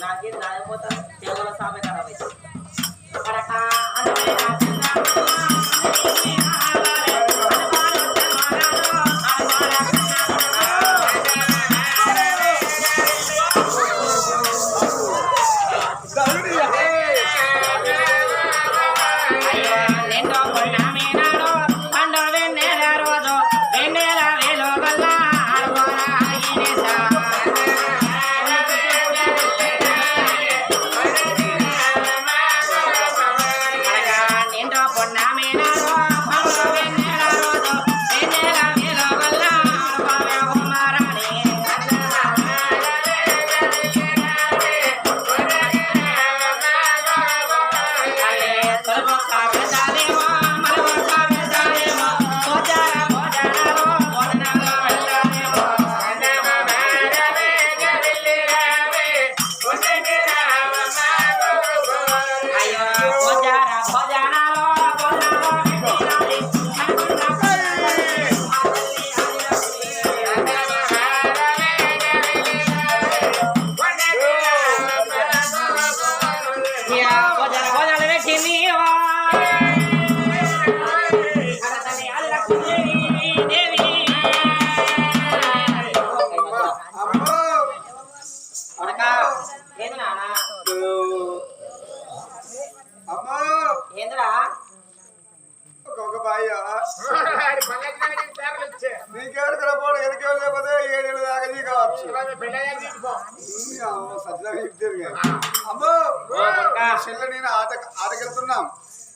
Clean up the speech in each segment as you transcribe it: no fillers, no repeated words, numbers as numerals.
నాకేది రాకపోతాను దేవుల సామె ఖరాబ్ అయితే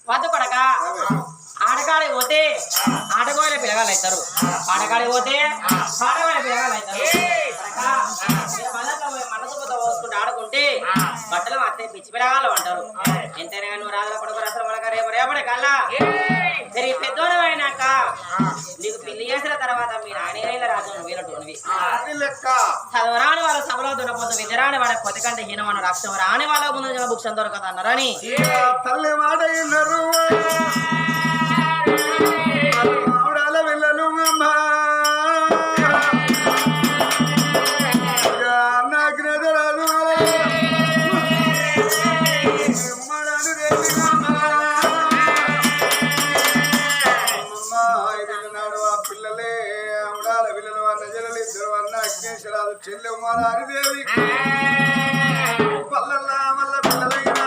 వద్దు కొడక ఆటగాడి పోతే ఆటగాళ్ళ పిల్లగాళ్ళు అవుతారు ఆటగాడి పోతే ఆటగాళ్ళ పిల్లగాళ్ళు అవుతారు మనసుతో పోసుకుంటే ఆడుకుంటే బట్టలు అత్తే పిచ్చి పిల్లగాళ్ళు అంటారు ఎంతైనా నువ్వు రాజుల కొడుకు అసలు మనక రేపడే కల్లా తిరిగి పెద్దోడు అయినాక నీకు పెళ్లి చేసిన తర్వాత మీ నాయన రాజు వీళ్ళటోనివి చదవరాని వాళ్ళ సభలో దున్నపోతు విజరాని వాడే పొతికంటే హీనమన్న రాక్షం రాని వాళ్ళ ముందు బుక్షన్ దొరకదు అన్నారని తల్లి మాట వెళ్ళను చెల్లె మారిదేవి పల్లల్లా మల్ల పిల్లలైనా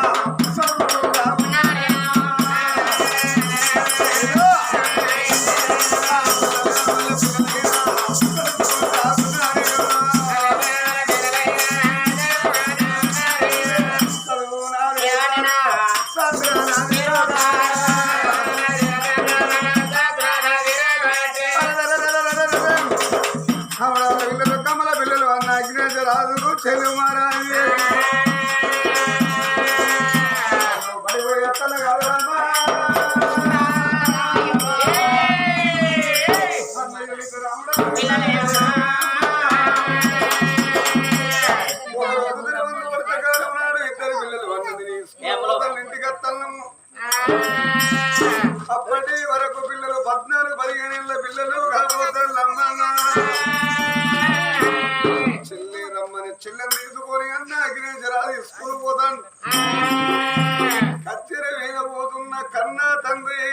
చెల్లు మారాలి ఇద్దరు పిల్లలు ఇంటికి అప్పటి వరకు పిల్లలు 14-15 ఏళ్ళ పిల్లలు కాబోతారు చెల్లెని తీసుకొని అన్న అగ్నేశ్వరాది స్కూల్ పోతాను కచ్చెర వేయబోతున్న కన్నా తండ్రి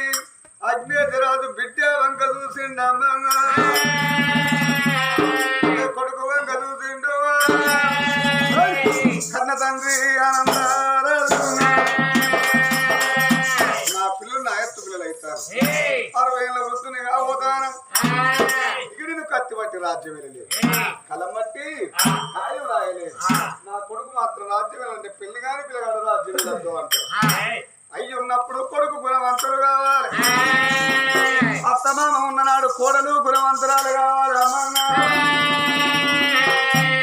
అగ్నేశ్వరాజు బిడ్డ వంక చూసిండు అమ్మ కొడుకు వంక చూసిండు కన్న తండ్రి ఆనందారాజు నా పిల్లలు నా ఎత్తు పిల్లలు అవుతారు 60 ఏళ్ళ వృద్ధుని కాబోతాను ఇగిడిని కత్తి పట్టి రాజ్యం వెళ్ళలేదు కలమట్టి ఆయువు రాయలేదు నా కొడుకు మాత్రం రాజ్యం వెళ్ళంటే పెళ్లి కాని పిల్లగాడు రాజ్యం వెళ్ళద్దు అంటారు అయ్యి ఉన్నప్పుడు కొడుకు గుణవంతుడు కావాలి అత్తమామ ఉన్ననాడు కోడలు గుణవంతురాలు కావాలి అమ్మ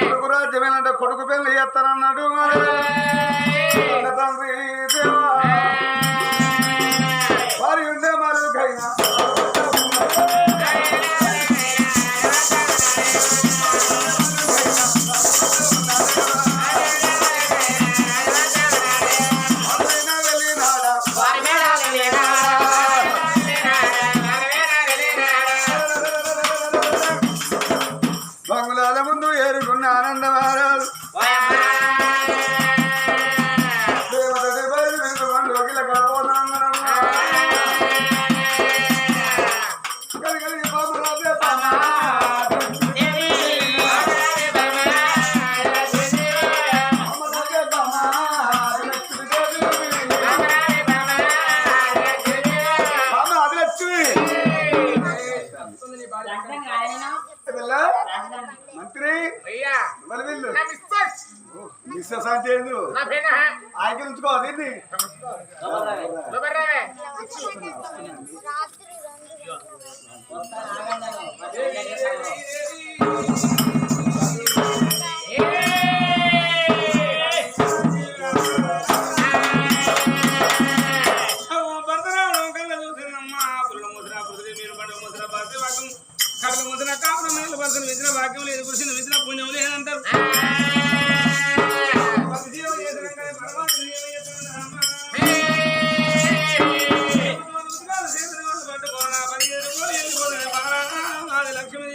కొడుకు రాజ్యం వెళ్ళంటే కొడుకు పెళ్లి చేస్తానన్నాడు తండ్రి వారి ఉండే మరుగైనా బంగుళాల ముందు ఏరుకు అంటే ఆకి ఉంచుకోవాలి ఇది కడల ముద్ర కాపురం మేలు పలుకుని విసిన భాగ్యం లేదు కృష్ణ విసిన పుణ్యం లేదంటారు లక్ష్మీ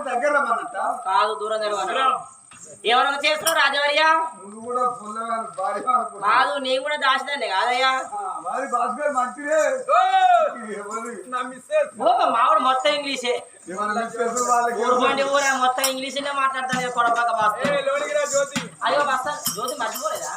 దగ్గర రమ్మన్నట్ట కాదు దూరం జరగదు ఎవరైనా చేస్తున్నావు రాజవర్యా నువ్వు కూడా ఫుల్గా భారీ కాదు నేను కూడా దాచిదండి కాదయ్యా మరి భాస్కర్ మంచిదే మావాడు మొత్తం ఇంగ్లీషే వాళ్ళకి ఊరుకోండి ఊరా మొత్తం ఇంగ్లీష్ మాట్లాడతాను కొడపాక బాస్తా అయ్యో బాస్తా జ్యోతి మర్చిపోలేదా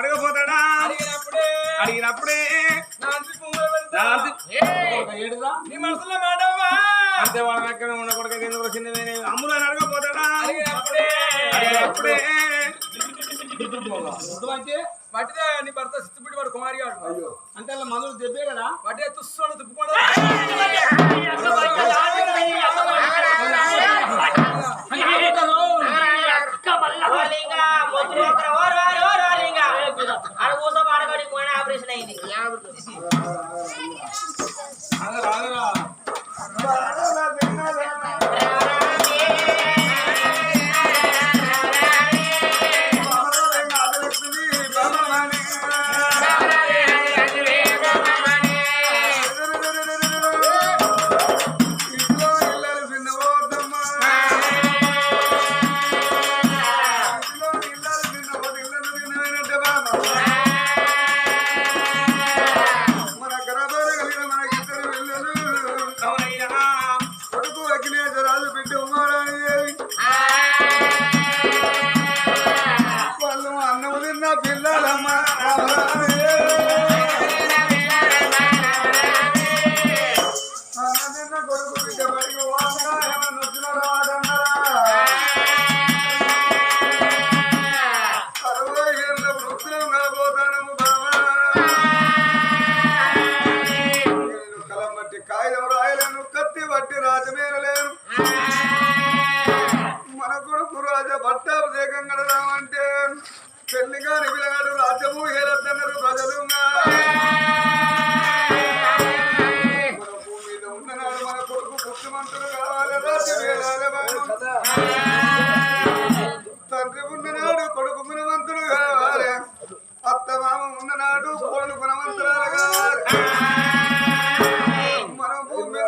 అడగపోతాడా అడిగినప్పుడే నీ మనసులో మాటవా అంతే వాళ్ళ ఎక్కడ ఉండకూడదు ఎందుకు వచ్చింది అమ్ములు అని అడగపోతాడా అడిగినప్పుడే వాటిదే నీ భర్త సిత్తుపిడి వాడు కుమారి గాడు అంటే అలా మందులు చెప్పే కదా వాటిదే తుస్సుడు తిప్పుకోవడం ఆపరేషన్ అయింది తండ్రి ఉన్ననాడు కొడుకు గుణవంతుడు కావాలి, అత్త మామ ఉన్ననాడు కోళ్ళు గుణవంతురాలు కావాలి. మన భూమి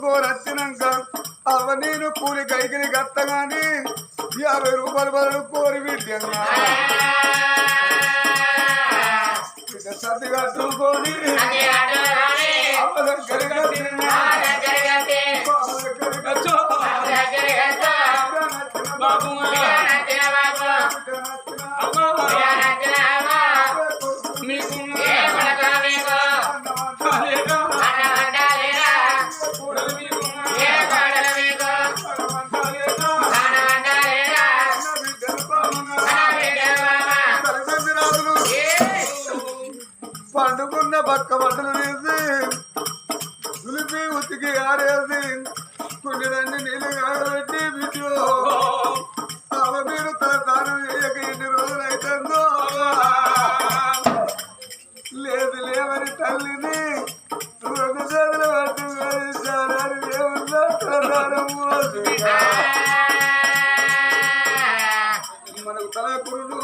ఎత్తుకోరచ్చినాక అవ నేను కూలి కైకిలి కత్తగాని 50 రూపాయలు బదులు కోరి విద్యంగా సర్ది కట్టుకొని అమ్మ దగ్గరికి బాబు మీకు పండుకున్న పక్క బట్టలు తీసి దులిపి ఉతికి ఆరేసి కొన్ని నీళ్ళు కాగబెట్టి వీటిలో అవ మీరు తన దానం చేయక ఎన్ని రోజులు అవుతుందో లేదు లేవని తల్లిని 2 చేతులు పట్టుకొని దేవుళ్ళ తలదానం మనకు తల కురుడు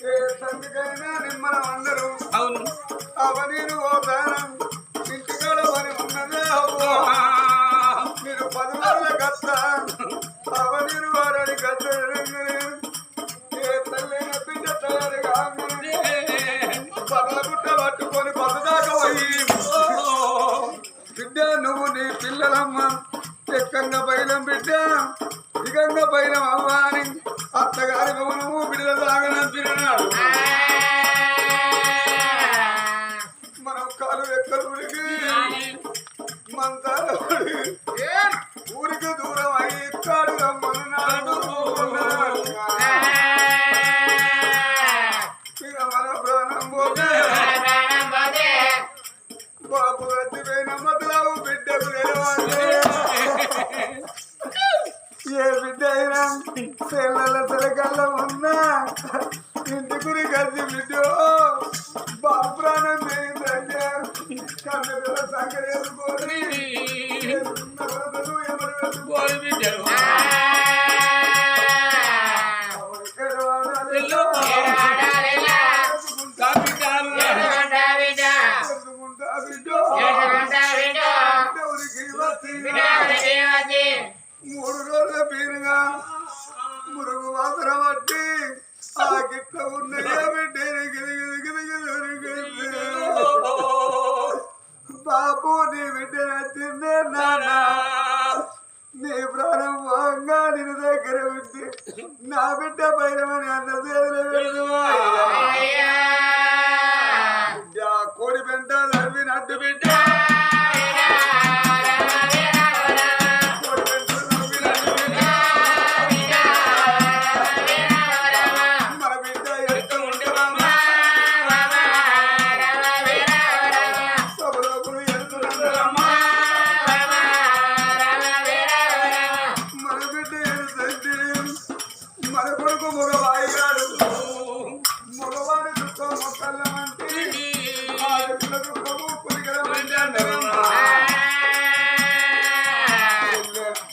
ఏ తల్లికైనా నిమ్మలం అందరూ అవును అవనీరు ఓ దానం ఇంటికాడ పని ఉన్నదే మీరు 10 రోజుల కత్త అవనీరు వారని కత్త ఏ తల్లైన బిడ్డ తయారుగా పగల గుట్ట పట్టుకొని పదదాకా పోయి బిడ్డ నువ్వు నీ పిల్లలమ్మ ఎక్కంగా బయలం బిడ్డ దిగంగా బయలం అవ్వ అని అత్తగారి భవనము బిడ్డల సాగనంపినాడు మనం కాలు ఎక్కలు ఉడికి మంతాల ఊరికి దూరం అయ్యి కాడు రమ్మన్నాడు ఇక మన ప్రాణం పోతే బాబు ఎత్తిపోయిన మొదలవు బిడ్డకు తెలవాలి ఏ బిడ్డ అయినా పిల్లల తలకల్ల ఉన్నా ఇంటికి కలిసి బిడ్డ బాబు ప్రాణం పోయిందంటే కన్న పిల్ల సంఖ్య వేసుకొని కోరి బిడ్డలు మూడు రోజుల పీరుగా మురుగు వాసన పట్టి ఆ గిట్ల ఉన్నదే బాబు నీ బిడ్డ నచ్చిందే నాన్న నీ ప్రాణం పోగా నేను దగ్గర ఉంటే నా బిడ్డ పైనమని అన్న చేతులు పెడుతూ కోడి పెంట నవ్వినట్టు బిడ్డ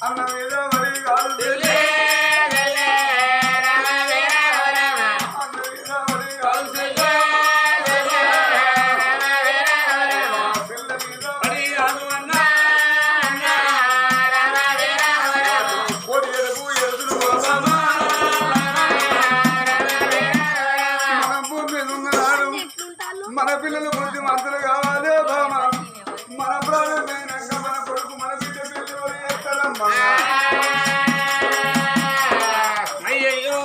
అన్న మీద మరి కాదు మన పిల్లలు బుద్ధి మంతులు కావాలి బామ మన ప్రాణమైనాక మన కొడుకు మన బిడ్డ పిల్లలు చేస్తారమ్మా అయ్యయ్యో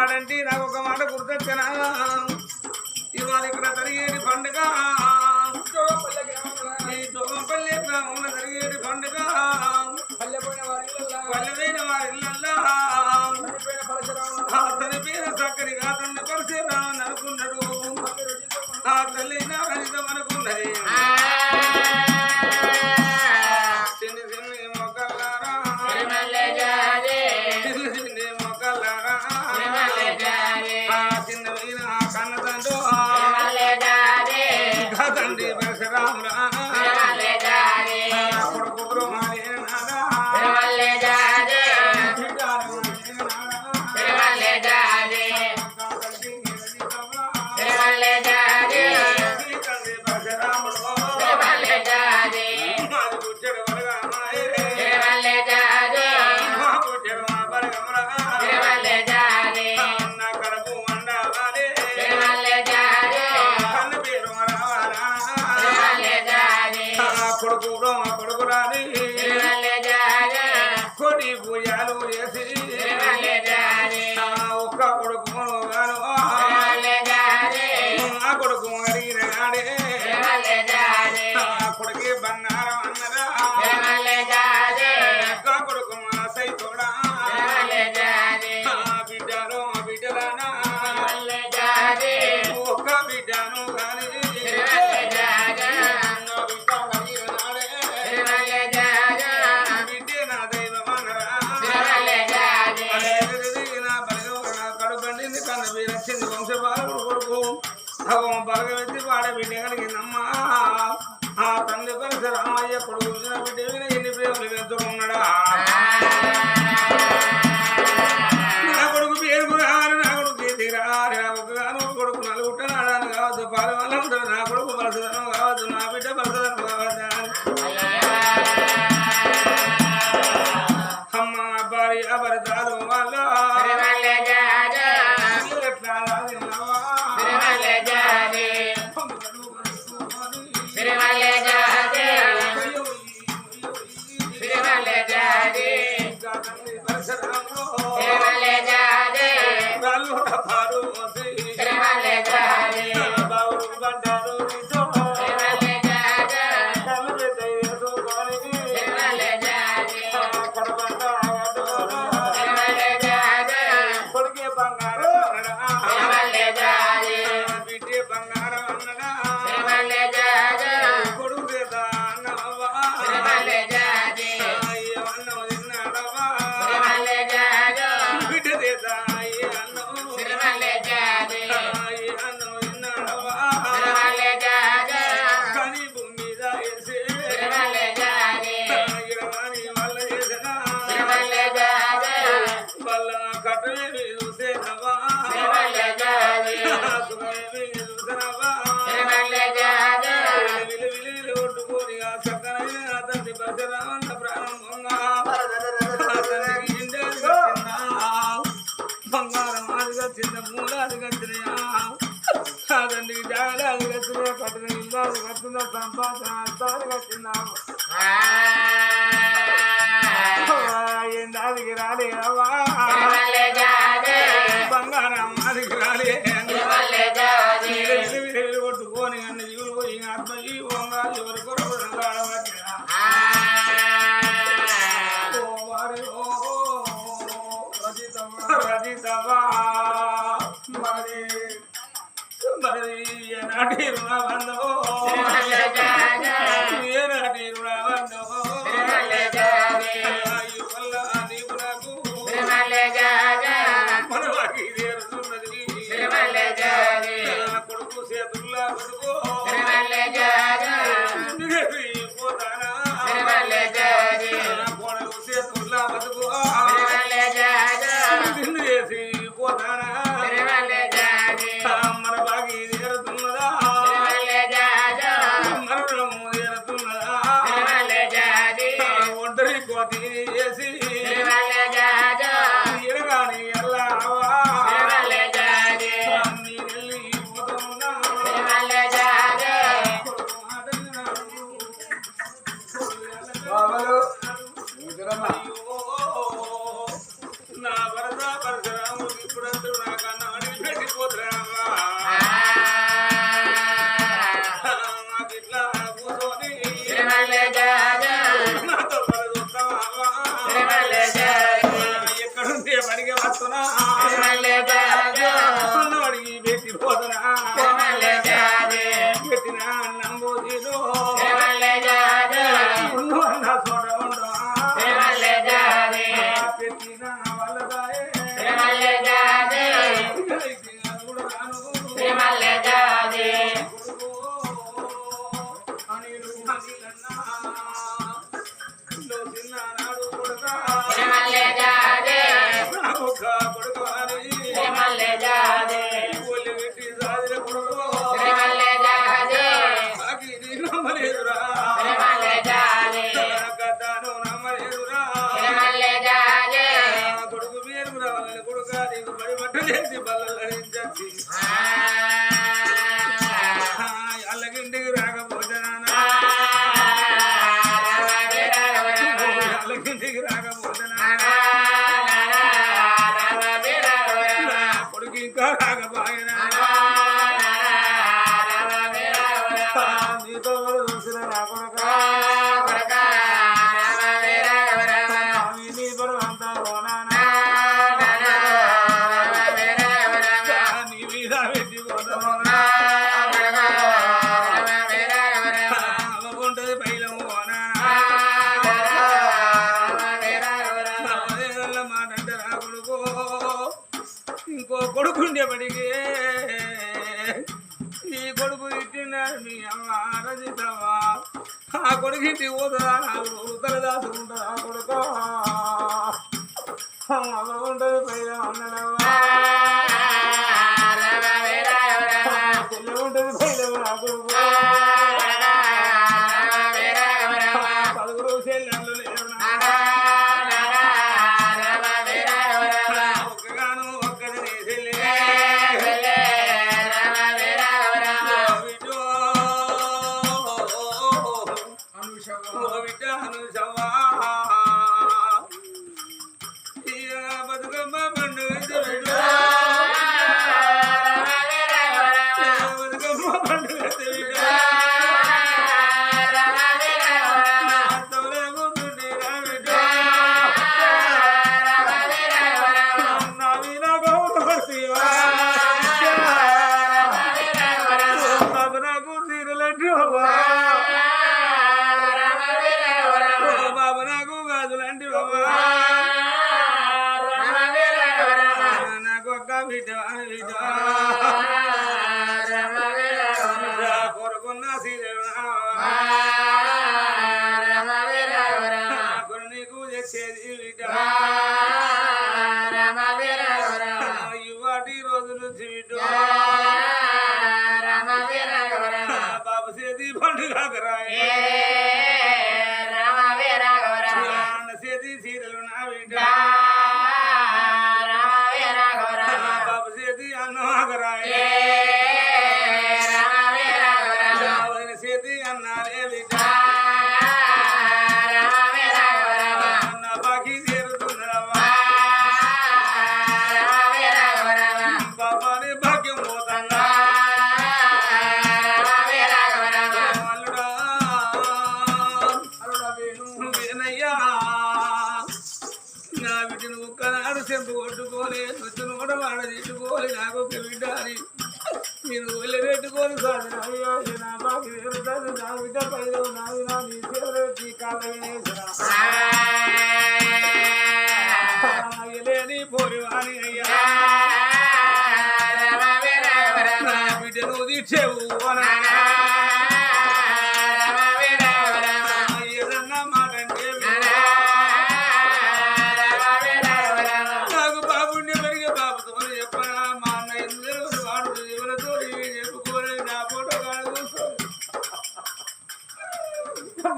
మాట అంటే నాకు ఒక మాట గుర్తొచ్చనా ఇవాళ ఇక్కడ జరిగేది పండుగ ఈ జోగంపల్లి గ్రామంలో జరిగేది పండుగ పల్లెపోయిన వారి ఇళ్ళల్లా చనిపోయిన చక్కని కాదండి పరిశీలన అనుకున్నాడు ఆ తల్లి నా ఫలితం అనుకున్నది చిన్ని చిన్ని మొక్కలారా చిన్ని చిన్ని మొక్కలారా చిన్నమైన కన్న తండ్రి కాదండి పరశురామురా కొడుకు బ్రహ్మలేనాడా కొడుకు బ్రహ్మ కొడుకు రాని కోటి పూజలు చేసి ఒక్క కొడుకు గాను ఆ కొడుకు అడిగిన నాడే కొడుకే బంగారం అన్నరా ఒక్క కొడుకు సై కూడా బిడ్డలో బిడ్డలనా ఒక్క బిడ్డను గాని బిడ్డే నా దైవం అన్నరా కడుపండింది కన్న వీరచ్చింది వంశపాలకుడు కొడుకు బాగా వెళ్తే వాడ బిడ్డ కలిగిందమ్మా ఆ తండ్రి కలిసి రామయ్య కొడుకు బిడ్డ మీద ఎన్ని ప్రేమలు పెంచుకున్నాడా నా కొడుకు పేరుకు రావాలి నా కొడుకు చేతికి రావాలి నా ఒక్కగాను కొడుకు నలుగుట్టనాడాను కావద్దు పాలు వల్ల ఉంటాడు నా కొడుకు పలసదనం కావద్దు నా బిడ్డ పలసదనం కావద్దు అమ్మ భార్య భర్తలు వాళ్ళ కొడుకే బంగారం బిడ్డే బంగారం అన్నడా కొడుకు చేత అన్నవా అన్నం తిన్నాడవా బిడ్డ చేత అన్నం అన్నం తిన్నాడవా కానీ భూమి మీద వేసి ఇరవాణి వల్ల చేసిన వాళ్ళ కట్టమే చూసేనవా చూసినవా విలువిలు కొట్టుకొని ఆ చక్కనైన అతన్ని పరశురామన్న ప్రారంభంగా అతనికి ఇండియాది వచ్చిందా బంగారం అది వచ్చింది మూలాది వచ్చినాయా అతనికి జాగాది వచ్చినాయా కట్టిన ఇల్లాది వచ్చిందా సంపాదన అంతాది వచ్చిందా ఏందాదికి రాలేవా బంగారం అదికి రాలే కొట్టుకొని అన్ని జీవులు పోయి ఆత్మ జీవంగా ఎవరి కొరకు రజితవా మరి మరి ఏనాటి రుణబంధో ఏనాటి రుణబంధో కొడుకు చేతుల్లా కొడుకు పోతానా కొడుకు చేతుల్లా బతుకు నిన్ను చేసి పోతానా మన బాగి తీరుతున్నదా ఆదరించచ్చి అల్లగింటికి రాకపోతే అల్లగింటికి రాకపోతే కొడుకు ఇంకా రాకపోయినా నీతో చూసిన నా కొడుక నీ బరు అంతా పోనానా నీ మీద పెట్టి పోతామన్నా అవ్వకుంటది పైలం పోనానా మాట అంటే రా కొడుకు ఇంకో కొడుకుండేపటికి ఈ కొడుకు ఇట్టినాడు మీ అమ్మ రజితవా ఆ కొడుకు ఇంటికి పోతుందా నాకు ఉత్తర దాచుకుంటుందా కొడుకు అవ్వకుంటది పైలం అన్నడవా చెల్లె ఉంటది పైలం నా కొడుకు పలుగురు చెల్లెళ్ళు లేరు ఒక్కగాను ఒక్కది నీ చెల్లె బతుకమ్మ పండుగ బతుకమ్మ పండుగ బాబు తీరులంటే బాబు నాకు గాజులంటే నాకు ఒక్క బిడ్డ కొడుకున్న సీరియల్ నీకు చేసేది బిడ్డ ఇవాటి రోజు నుంచి బిడ్డ బాబు చేతి పండుగ చేతి సీరియల్ నా బిడ్డ బాబు చేతి అన్నమాగరాయ చేతి అన్నారే బిడ్డ అన్న బాకీ చేరుతుందరమ్మా బాబాని భాగ్యం పోతాంగా అల్లుడా వేనయ్యా నా బిడ్డను ఒక్కనాడు చెంపు కొట్టుకొని రుచును కూడా వాడ తిట్టుకోని నాకు ఒక బిడ్డ అని నేను ఒళ్ళు పెట్టుకొని సాధన అయ్యో నా బాకి వేరుతుంది నా బిడ్డ పైన నాది నా నీ సేవరెడ్డి కాలేని పోరివాణి అయ్యా నా బిడ్డను తీర్చేవు ఏదన్నా మాట అంటే నాకు బాబుండి పెరిగే బాబుతో చెప్పనా మా అన్న ఎందుకు వాడు ఎవరితో చెప్పుకోలేదు నా ఫోటో కాదు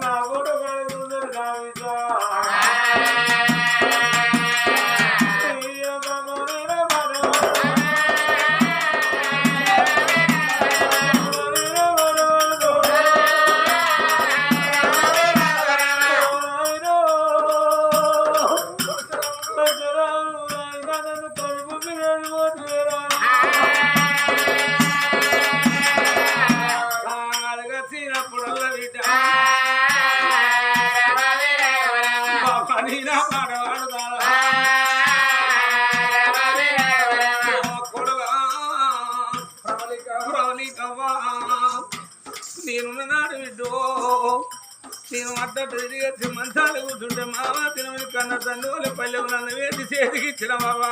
నా ఫోటో కాదు నా అడగచ్చినప్పుడల్లా బిడ్డ నీనా పాట పాడుతాడా కొడుగా ప్రవళికవ్వా నేనున్న నాడు బిడ్డో నేను అడ్డ తిరిగి మంచాలు కూర్చుంటే మావా తినమని కన్న తండ్రి పల్లె నన్ను వేసి చేతికి ఇచ్చిన బాబా